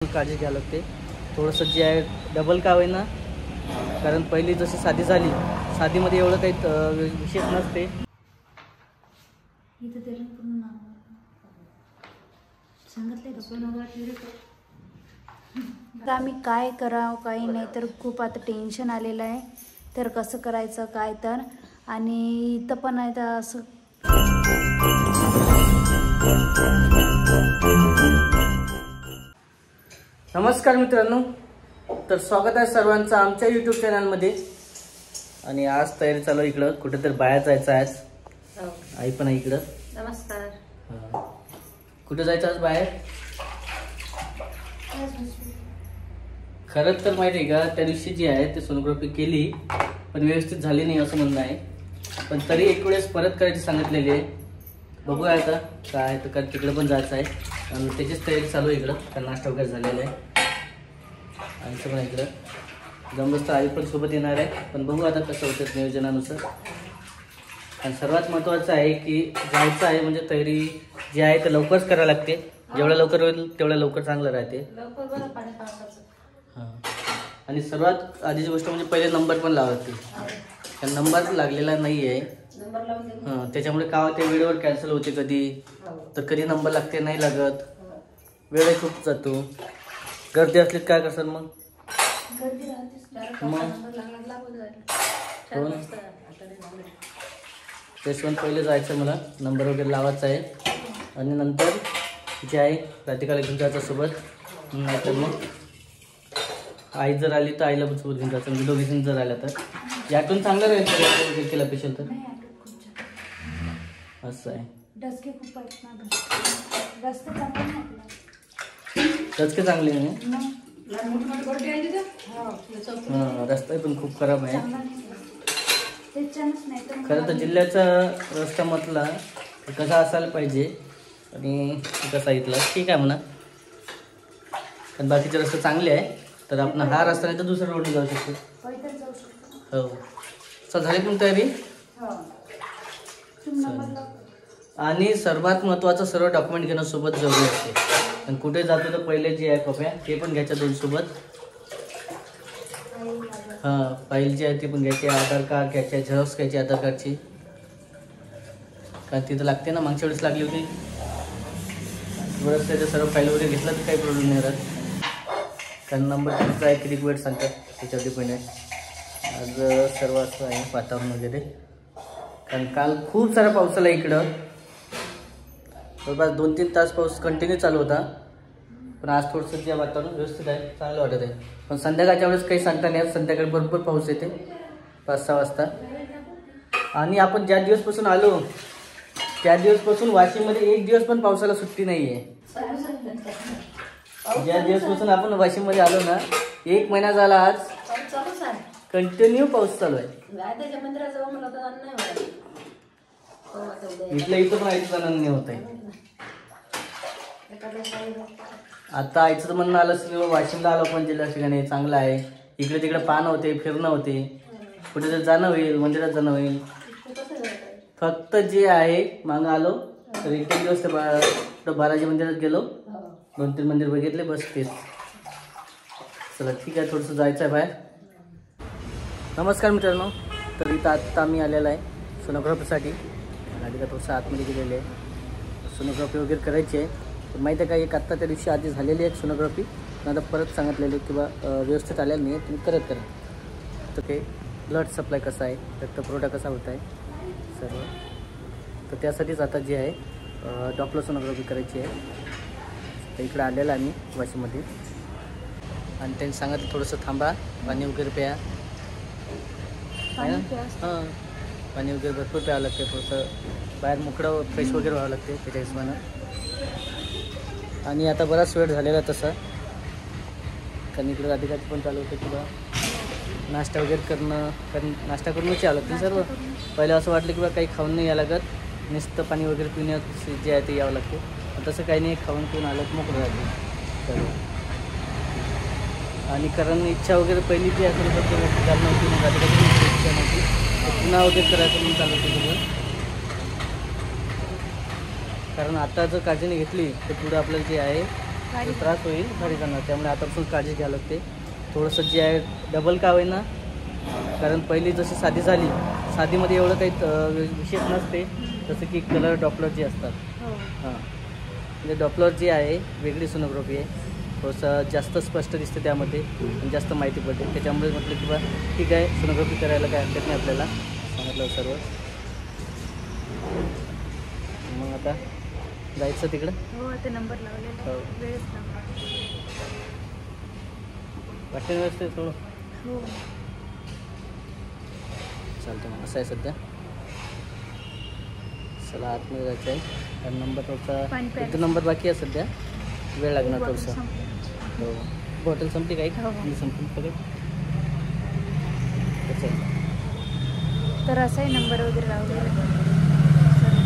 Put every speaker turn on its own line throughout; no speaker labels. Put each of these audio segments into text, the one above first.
काळजी घ्यावी लागते थोडंसं जे आहे डबल का होईना, कारण पहिली जशी साधी झाली, साधीमध्ये एवढं काही विशेष नसते.
आता आम्ही काय करावं काही नाही तर खूप आता टेन्शन आलेलं आहे. तर कसं करायचं काय तर, आणि इथं पण आहे तर असं
नमस्कार मित्रांनो, तर स्वागत आहे सर्वांचं आमच्या यूट्यूब चॅनलमध्ये. आणि आज तयारी चालू आहे, इकडं कुठेतरी बाहेर जायचं आहे आज. आई पण आहे इकडं.
नमस्कार.
कुठं जायचं आज बाहेर? खरंच तर माहिती आहे का, त्या दिवशी जी आहे ते सोनोग्राफी केली पण व्यवस्थित झाली नाही असं म्हणणं आहे. पण तरी एक वेळेस परत करायची सांगितलेली आहे. बघूया आता काय, तर कारण तिकडं पण जायचं आहे आणि त्याचीच तयारी चालू आहे इकडं. कारण नाश्ता वगैरे झालेला आहे. आमचं पण इकडं जमलंच तर आई पण सोबत येणार आहे, पण बघू आता कसं होतं नियोजनानुसार. आणि सर्वात महत्त्वाचं आहे की जायचं आहे म्हणजे तयारी जी आहे ते लवकरच करायला लागते. जेवढ्या लवकर होईल तेवढ्या लवकर चांगलं राहते. हां, आणि सर्वात आधीची गोष्ट म्हणजे पहिले नंबर पण लावायचे. कारण नंबर लागलेला नाही आहे. हां, त्याच्यामुळे का होते वेळेवर कॅन्सल होते कधी, तर कधी नंबर लागते नाही लागत, वेळ खूप जातो. गर्दी असली काय करसाल मग? तेच पण पहिले जायचं मला, नंबर वगैरे लावायचा आहे. आणि नंतर जे आहे राधिकाला घेऊन जायचं सोबत. नाहीतर मग आई जर आली तर आईला पण सोबत घेऊन जायचं. म्हणजे दोघीजण जर आल्या तर यातून चांगलं राहील केला पेशल तर. असं आहे. रस्ते चांगले नाही, रस्ता पण खूप खराब आहे. खरं तर जिल्ह्याचा रस्ता म्हटला कसा असायला पाहिजे आणि कसा इथला ठीक आहे म्हणा. कारण बाकीचे रस्ते चांगले आहे, तर आपण हा रस्ता नाही तर दुसऱ्या रोडने जाऊ शकतो. हो, चल झाली पण तयारी. आणि सर्वात महत्त्वाचं सर्व डॉक्युमेंट घेणं सोबत जरुरी असते. आणि कुठे जातो तर पहिले जे आहे कॉप्या ते पण घ्यायच्या दोन सोबत. हां, फाईल जी आहे ती पण घ्यायची, आधार कार्ड घ्यायचे, झेरॉक्स घ्यायची आधार कार्डची, कारण तिथं लागते ना, मागच्या वेळेस लागली होती. बरंच त्याचं सर्व फाईल वगैरे घेतला तर काही प्रॉब्लेम नाही राहत. कारण नंबर कितीचा आहे किती वेळ सांगतात त्याच्यावर डिपेंड आहे. आज सर्व असं आहे वातावरण वगैरे, कारण काल खूप सारा पाऊस आला इकडं. जवळपास 2-3 तास पाऊस कंटिन्यू चालू होता. पण आज थोडंसं जे वातावरण व्यवस्थित आहे, चांगलं वाटत आहे. पण संध्याकाळच्या वेळेस काही सांगता नाही, संध्याकाळी भरपूर पाऊस येते 5-6 वाजता. आणि आपण ज्या दिवसपासून आलो त्या दिवसपासून वाशिममध्ये एक दिवस पण पावसाला सुट्टी नाही आहे. ज्या दिवसपासून आपण वाशिममध्ये आलो ना, 1 महिना झाला आज कंटिन्यू पाऊस चालू आहे. इथं पण आईचं जाणं नाही होत आहे. आता आईचं तर म्हणणं आलं वाशिमला आलो पण जिल्हा ठिकाणी चांगलं आहे, इकडे तिकडे पाहणं होते, फिरणं होते, कुठे जाणं होईल, मंदिरात जाणं होईल. फक्त जे आहे मागं आलो तर 1 दिवस तर बालाजी मंदिरात गेलो, 2-3 मंदिर बघितले, बस तेच. चला ठीक आहे, थोडंसं जायचं आहे बाहेर. नमस्कार मित्रांनो, तर इथं आत्ता आम्ही आलेला आहे सोनोग्राफीसाठी. राधिका थोडंसं आतमध्ये गेलेली आहे, सोनोग्राफी वगैरे करायची आहे. तर माहिती आहे का, एक आत्ता त्या दिवशी आधी झालेली आहे सोनोग्राफी, पण आता परत सांगितलेली आहे किंवा व्यवस्थित आलेलं नाही आहे, तुम्ही करत करा. तर ते ब्लड सप्लाय कसा आहे, रक्तपुरवठा कसा होत आहे सर्व, तर त्यासाठीच आता जे आहे डॉप्लर सोनोग्राफी करायची आहे. तर इकडं आलेलं आम्ही वाशीमध्ये. आणि त्यांनी सांगितलं थोडंसं थांबा, पाणी वगैरे प्या. आहे ना? हां, पाणी वगैरे भरपूर प्यावं लागते, थोडंसं बाहेर मोकळं फ्रेश वगैरे व्हावं लागते त्याच्या हिशोबानं. आणि आता बराच वेळ झालेला आहे तसा, कारण इकडं राधिकाचं पण चालू होतं किंवा नाश्ता वगैरे करणं, कारण नाश्ता करूनच यावं लागतं सर्व. पहिलं असं वाटलं किंवा काही खाऊन नाही यावं लागत, नुसतं पाणी वगैरे पिण्यात जे आहे ते यावं लागते. तसं काही नाही, खाऊन पिऊन आलं तर मोकळं राहते. आणि कारण इच्छा वगैरे पहिली जी असेल तर झालं नव्हती, मग राधिकाची इच्छा नव्हती, पुन्हा वगैरे करायचं म्हणून चालू होतं सगळं. कारण आता जर काळजी घेतली तर पुढं आपल्याला जे आहे
गाडी
त्रास होईल घरी जाणार, त्यामुळे आतापासून काळजी घ्यावी लागते. थोडंसं जे आहे डबल का होईना, कारण पहिली जशी साधी झाली, साधीमध्ये एवढं काही विशेष नसते, जसं की कलर डॉपलर जे असतात.
हो
हां, म्हणजे डॉपलर जी आहे वेगळी सोनोग्राफी आहे, थोडंसं जास्त स्पष्ट दिसते त्यामध्ये आणि जास्त माहिती पडते. त्याच्यामुळे म्हटलं की बा ठीक आहे, सोनोग्राफी करायला काय हरकत नाही आपल्याला, सांगितलं सर्व. मग आता जायचं तिकडं.
हो आता नंबर लावलेला
हो.
वेळच नंबर.
वाटते व्यवस्थित थोडं
हो
चालतं. मग असं आहे सध्या. चला आतमध्ये जायचं आहे, कारण नंबर थोडसा
पाणी प्यायला.
1 नंबर बाकी आहे सध्या, वेळ लागणार
बॉटल
थोडसा.
संपली.
हो, बॉटल संपली काय?
हो, हो.
मी संपली सगळं. कसं आहे?
तर असाही नंबर वगैरे लावलेला सर्व.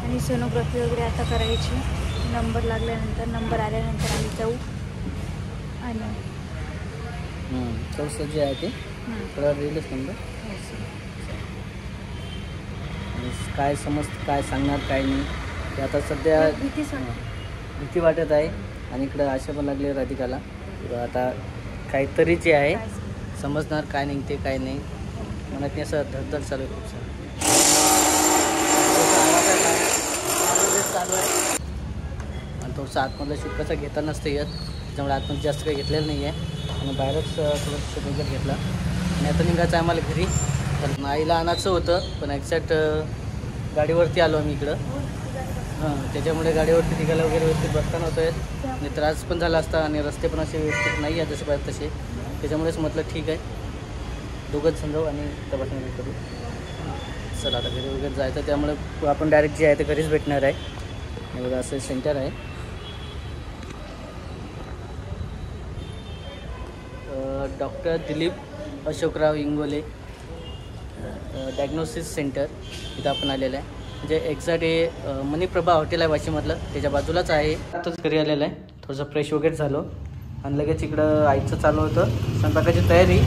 आणि सोनोग्राफी वगैरे आता करायची. नंबर लागल्यानंतर, नंबर आल्यानंतर आम्ही जाऊ. आणि
थोडंसं जे आहे ते थोडा रीलच नंबर. आणि काय समजतं, काय सांगणार काय नाही ते आता सध्या
भीतीच वाटते.
भीती वाटत आहे. आणि इकडं आशा पण लागली राधिकाला, किंवा आता काहीतरी जे आहे
काय
समजणार काय नाही ते काय नाही. मनात नाही असं धडधड चालू आहे खूप सारं. चालू आहे आणि थोडंसं आतमधलं शूट कसं घेता नसतं येत, त्याच्यामुळे आतमध्ये जास्त काही घेतलेलं नाही आहे आणि बाहेरच थोडंसं शूट वगैरे घेतला. आणि आता निघायचं आम्हाला घरी. तर आईला आणायचं होतं, पण एक्झॅक्ट गाडीवरती आलो आम्ही इकडं. त्याच्यामुळे गाडीवरती निघायला वगैरे व्यवस्थित बसता नव्हतं येत आणि त्रास पण झाला असता आणि रस्ते पण असे व्यवस्थित नाही आहे जसे पाहिजे तसे. त्याच्यामुळेच म्हटलं ठीक आहे, दोघंच समजावं आणि तपासणी वगैरे करू. चला आता घरी वगैरे जायचं, त्यामुळे आपण डायरेक्ट जे आहे ते घरीच भेटणार आहे. हे बघा असं सेंटर आहे. Doctor Dilip Ashokrao Ingole diagnosis centre, इथं आपण आलेलं आहे. म्हणजे एक्झॅक्ट हे मणिप्रभा हॉटेल आहे वाशीमधलं, त्याच्या बाजूलाच आहे. आताच घरी आलेलं आहे, थोडंसं फ्रेश वगैरे झालो आणि लगेच इकडं आईचं चालू होतं स्वयंपाकाची तयारी.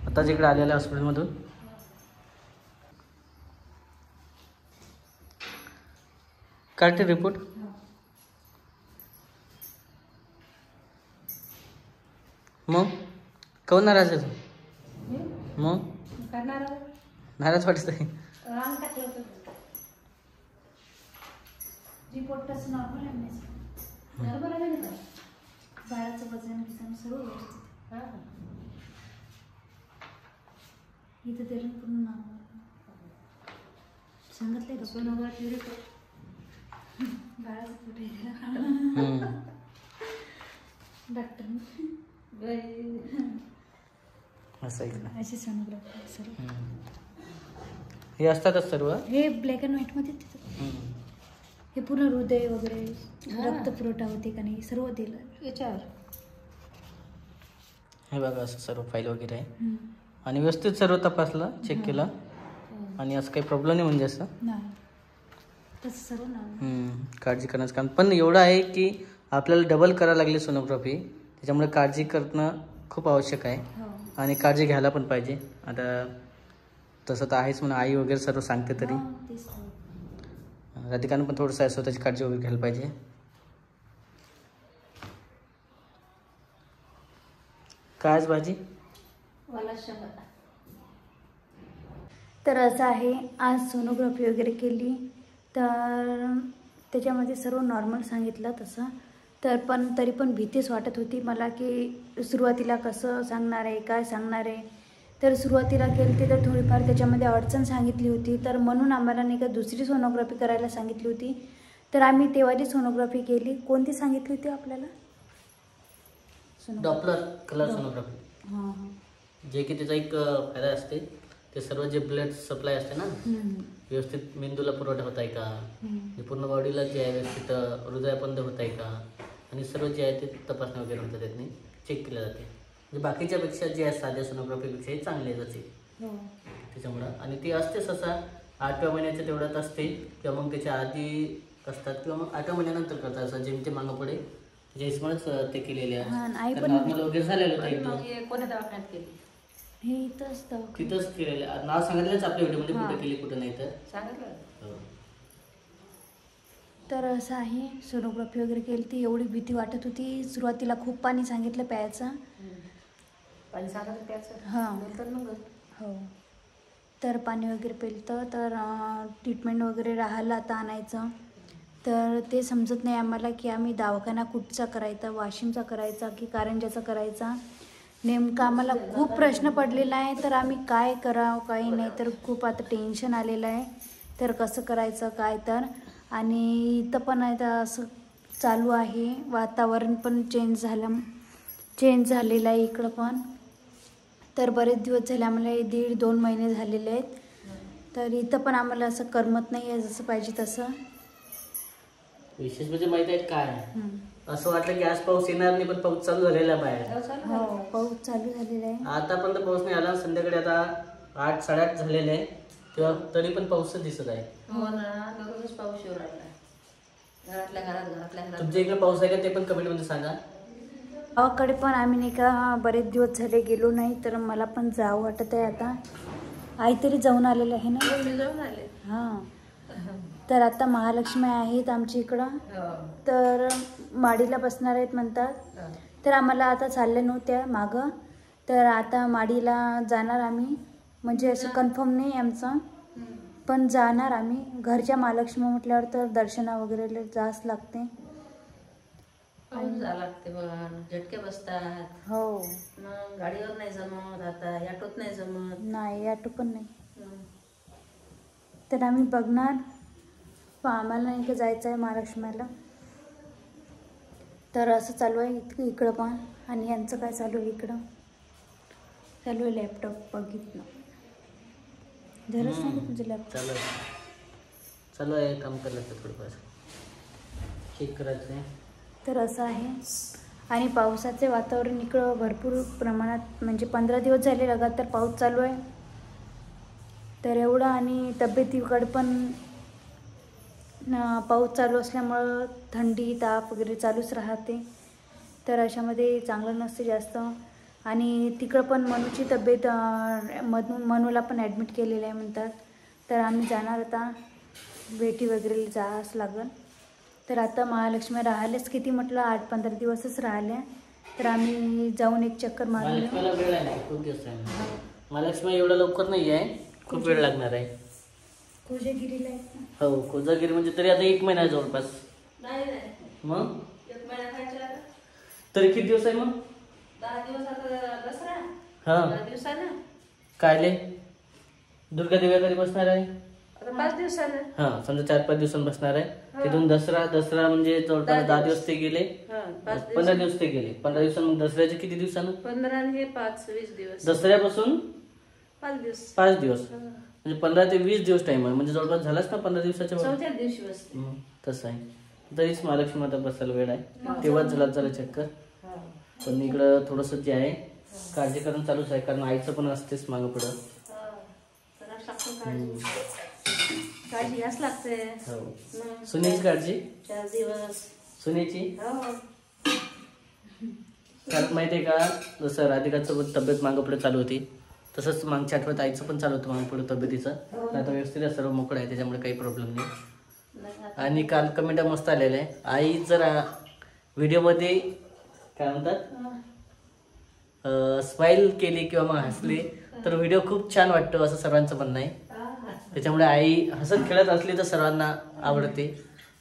आताच इकडे आलेलं आहे हॉस्पिटलमधून. काढते रिपोर्ट. मग काहून नाराज आहे तू? मग नाराज वाटत आहे.
रिपोर्टच नॉर्मल आहे. बाळाचं वजन बिजन सर्व व्यवस्थित. इथं तरी पूर्ण नॉर्मल सांगितलंय डॉक्टर. बाळाचं कुठे डॉक्टर
असं इकडं
अशी सोनोग्राफी सर्व.
हे असतातच सर्व.
हे ब्लॅक अँड व्हाईटमध्ये तिथं हे पूर्ण हृदय वगैरे रक्तपुरवठा होते का नाही सर्व दिलं याच्यावर.
हे बघा असं सर्व फाईल वगैरे आहे आणि व्यवस्थित सर्व तपासलं, चेक केलं आणि असं काही प्रॉब्लेम नाही म्हणजे असं
नाही तसं सर्व नाही.
काळजी करण्याचं काम पण एवढं आहे की आपल्याला डबल करायला लागली सोनोग्राफी, त्याच्यामुळे काळजी करणं खूप आवश्यक आहे आणि काळजी घ्यायला पण पाहिजे. आता तसं तर आहेच म्हणून आई वगैरे सर्व सांगते तरी राधिकानं पण थोडंसं आहे स्वतःची काळजी वगैरे घ्यायला पाहिजे. काय आज भाजी?
तर असं आहे, आज सोनोग्राफी वगैरे केली तर त्याच्यामध्ये सर्व नॉर्मल सांगितलं तसं. तर पण तरी पण भीतीच वाटत होती मला की सुरुवातीला कसं सांगणार आहे काय सांगणार आहे. तर सुरुवातीला केली तर थोडीफार त्याच्यामध्ये अडचण सांगितली होती, तर म्हणून आम्हाला नाही का दुसरी सोनोग्राफी करायला सांगितली होती. तर आम्ही तेव्हाची सोनोग्राफी केली. कोणती सांगितली होती आपल्याला?
Doppler colour sonography.
हां
जे की त्याचा एक फायदा असते, ते सर्व जे ब्लड सप्लाय असते ना व्यवस्थित मेंदूला पुरवठा होत आहे का, पूर्ण बॉडीला जे आहे व्यवस्थित हृदयाबंद होत आहे का, आणि सर्व जे आहे ते तपासणी वगैरे होतं त्यातनी चेक केलं जाते. म्हणजे बाकीच्यापेक्षा जे आहे साध्या सोनोग्राफीपेक्षा हे चांगले आहे त्याचे त्याच्यामुळं. आणि ती असतेच असा 8व्या महिन्याच्या तेवढ्यात असते किंवा मग त्याच्या आधी असतात किंवा मग 8व्या महिन्यानंतर करतात, असं जेमते मागं पुढे त्याच्या हिशोबानेच ते केलेले आहे. नॉर्मल वगैरे झालेलं होतं एकदम.
कोणत्या दवाखान्यात केली?
हे इथंच दवाखाना.
तिथंच केलेलं नाव सांगितलंच आपल्या व्हिडिओमध्ये,
हां.
कुठे केली कुठे नाही तर.
सांगितलं.
हो.
तर असं आहे, सोनोग्राफी वगैरे केली ती. एवढी भीती वाटत होती. सुरुवातीला खूप पाणी सांगितलं प्यायचं.
पाणी सांगितलं प्यायचं.
हां.
नंतर मग
हो. तर पाणी वगैरे पेलतं. तर ट्रीटमेंट वगैरे राहिलं आता आणायचं. तर ते समजत नाही आम्हाला की आम्ही दवाखाना कुठचा करायचा, वाशिमचा करायचा की कारंजाचा करायचा. नेमकं आम्हाला खूप प्रश्न पडलेला आहे. तर आम्ही काय करावं काही नाही, तर खूप आता टेन्शन आलेलं आहे. तर कसं करायचं काय तर. आणि इथं पण आता असं चालू आहे, वातावरण पण चेंज झालेलं आहे इकडं पण. तर बरेच दिवस झाले आम्हाला, 1.5-2 महिने झालेले आहेत. तर इथं पण आम्हाला असं करमत नाही आहे जसं पाहिजे तसं.
विशेष म्हणजे माहिती आहे काय, असं वाटलं की आज पाऊस येणार नाही, पण पाऊस चालू झालेला आहे बाहेर.
हो, पाऊस चालू झालेला आहे.
आतापर्यंत पाऊस नाही आला. संध्याकाळी आता 8-8:30 झालेले आहे, तेव्हा तरी पण पाऊसच दिसत आहे.
हो ना, दररोजच पाऊस येऊ लागला. घरातल्या
तुमच्या इकडे पाऊस आहे का ते पण कमेंट मध्ये सांगा.
गावाकडे पण आम्ही नाही का बरेच दिवस झाले गेलो नाही. तर मला पण जावं वाटत आहे आता. आई तरी जाऊन आलेलं आहे ना.
मी जाऊन आले.
हां. तर आता महालक्ष्मी आहेत आमच्या इकडं.
हो.
तर माडीला बसणार आहेत म्हणतात.
हो.
तर आम्हाला आता चालल्या नव्हत्या मागं. तर आता माडीला जाणार आम्ही. म्हणजे असं कन्फर्म नाही आमचं, पण जाणार आम्ही. घरच्या महालक्ष्मी म्हटल्यावर तर दर्शना वगैरे जास्त लागते.
पाऊस जावं लागते बघा, झटके बसतात.
हो.
मग गाडीवर नाही जमत, आता ॲटोत नाही जमत.
नाही, ऑटो पण नाही.
हं.
तर आम्ही बघणार. पण आम्हाला नाही का जायचं आहे महालक्ष्मीला. तर असं चालू आहे इकडं पण. आणि यांचं काय चालू आहे इकडं, चालू आहे लॅपटॉप बघितलं. झालंच नाही का तुझं लॅपटॉप?
चालू आहे काम करायचं, थोडंफार चेक करायचं आहे.
तर असं आहे. आणि पावसाचे वातावरण इकडं भरपूर प्रमाणात, म्हणजे 15 दिवस झाले लगातार पाऊस चालू आहे. तर एवढं. आणि तब्येतीकडे पण पाऊस चालू असल्यामुळं थंडी ताप वगैरे चालूच राहते. तर अशामध्ये चांगलं नसते जास्त. आणि तिकडं पण मनूची तब्येत, मनूला पण ॲडमिट केलेलं आहे म्हणतात. तर आम्ही जाणार आता, भेटी वगैरे जावंच लागेल. तर आता महालक्ष्मी राहिलेच किती म्हटलं, 8-15 दिवसच राहिल्या. तर आम्ही जाऊन एक चक्कर मारून येऊ.
महालक्ष्मीला वेळ आहे ना, खूप दिवस आहे. महालक्ष्मी एवढं लवकर नाही आहे, खूप वेळ लागणार आहे.
कोजागिरीला आहे.
हो, कोजागिरी म्हणजे तरी आता 1 महिना आहे जवळपास.
नाही.
मग
1 महिना खायचं आता.
तरी किती दिवस आहे मग?
10 दिवस आता दसरा.
हा,
10 दिवसानं.
कायले दुर्गा देवी कधी बसणार आहे?
आता 5 दिवसानं.
हा, समजा 4-5 दिवसांनी बसणार आहे. तिथून दसरा म्हणजे जवळपास 10 दिवस ते गेले. 15 दिवस ते गेले. 15 दिवसांनी मग दसऱ्याचे किती दिवसानं?
15 आणि हे 5-20 दिवस.
दसऱ्यापासून
5 दिवस.
5 दिवस म्हणजे 15 ते 20 दिवस टाइम आहे. म्हणजे जवळपास झालाच ना 15 दिवसाच्या वर.
4थ्या दिवशी बसते.
तसं आहे. तरीच महालक्ष्मी आता बसायला वेळ आहे, तेव्हाच झाला जरा चक्कर.
हा.
पण इकडं थोडंसं जे आहे काळजी करणं चालूच आहे, कारण आईचं पण असतेच मागं पुढं.
करावंच लागतं काळजी. काळजी घ्यास लागते.
हो,
मग
सुनेची काळजी.
4 दिवस.
सुनेची
हो.
कारण माहिती आहे का, जसं राधिकाचं तब्येत मागं पुढे चालू होती, तसंच मागच्या आठवड्यात आईचं पण चालू होतं मागं पुढे तब्येतीचं. आता व्यवस्थित आहे, सर्व मोकळं आहे, त्याच्यामुळे काही प्रॉब्लेम नाही. आणि काल कमेंट मस्त आलेलं आहे, आई जर व्हिडिओमध्ये काय म्हणतात स्माइल केली किंवा मग हसली तर व्हिडिओ खूप छान वाटतो, असं सर्वांचं म्हणणं आहे. त्याच्यामुळे आई हसत खेळत असली तर सर्वांना आवडते.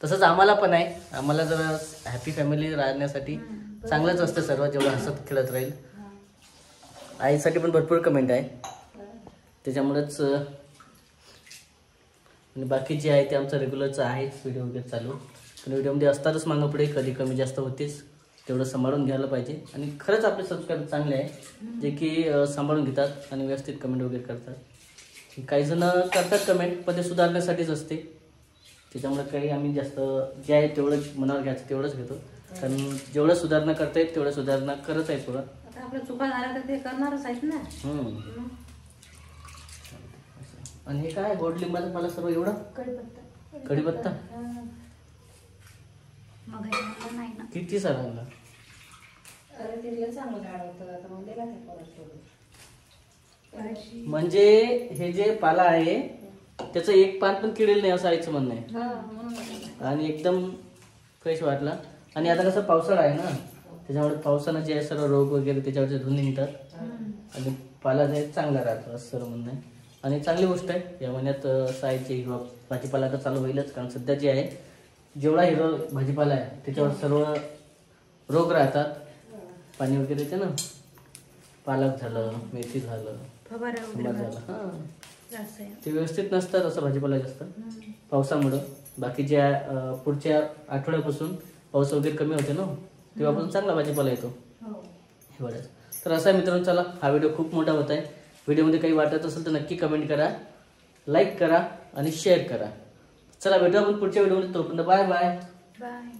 तसंच आम्हाला पण आहे. आम्हाला जरा हॅपी फॅमिली राहण्यासाठी चांगलंच असतं सर्व, जेवढं हसत खेळत राहील. आईसाठी पण भरपूर कमेंट आहे, त्याच्यामुळेच. आणि बाकी जे आहे ते आमचं रेग्युलरचं आहेच, व्हिडिओ वगैरे चालू. पण व्हिडिओमध्ये असतातच मागं पुढे, कधी कमी जास्त होतेच, तेवढं सांभाळून घ्यायला पाहिजे. आणि खरंच आपले सबस्क्राईबर चांगले आहे, जे की सांभाळून घेतात आणि व्यवस्थित कमेंट वगैरे करतात. काही जण करतात कमेंट, पण ते सुधारण्यासाठीच असते. त्याच्यामुळे काही आम्ही जास्त जे आहे तेवढं मनावर घ्यायचं तेवढंच घेतो, कारण जेवढं सुधारणा करता येईल तेवढं सुधारणा करत आहे पुढं.
आता आपल्या चुका झाल्या तर ते करणारच आहेत ना.
आणि हे काय गोड लिंबाचं मला सर्व एवढं कढीपत्ता
मग नाही ना.
किती सारांना?
अरे तिला चांगलं झाड होतं, आता मग दिला ते परत सोडून.
म्हणजे हे जे पाला आहे त्याचं एक पान पण किडेल नाही असं आईचं म्हणणं आहे.
हा, म्हणून
आणि एकदम फ्रेश वाटला. आणि आता कसं पावसाळा आहे ना, त्याच्यामुळे पावसानं जे आहे सर्व रोग वगैरे त्याच्यावरचे धुवून निघतात आणि पाला जे चांगला राहतो असं सर्व म्हणणं आहे. आणि चांगली गोष्ट आहे या महिन्यात साईचे हिरवा भाजीपाला तर चालू होईलच, कारण सध्या जे आहे जेवढा हिरवा भाजीपाला आहे त्याच्यावर सर्व रोग राहतात. पाणी वगैरे येते ना, पालक झालं, मेथी झालं,
फवारा
सांबार
वगैरे
झालं, हां
असं आहे.
ते व्यवस्थित नसतात असं भाजीपाला जास्त पावसामुळं. बाकीच्या पुढच्या आठवड्यापासून पाऊस वगैरे कमी होते ना, तेव्हापासून चांगला भाजीपाला येतो हिवाळ्यात. तर असं आहे मित्रांनो, चला हा व्हिडिओ खूप मोठा होत आहे. व्हिडिओमध्ये काही वाटत असेल तर नक्की कमेंट करा, लाईक करा आणि शेअर करा. चला भेटू आपण पुढच्या व्हिडिओमध्ये. तोपर्यंत बाय बाय.
बाय.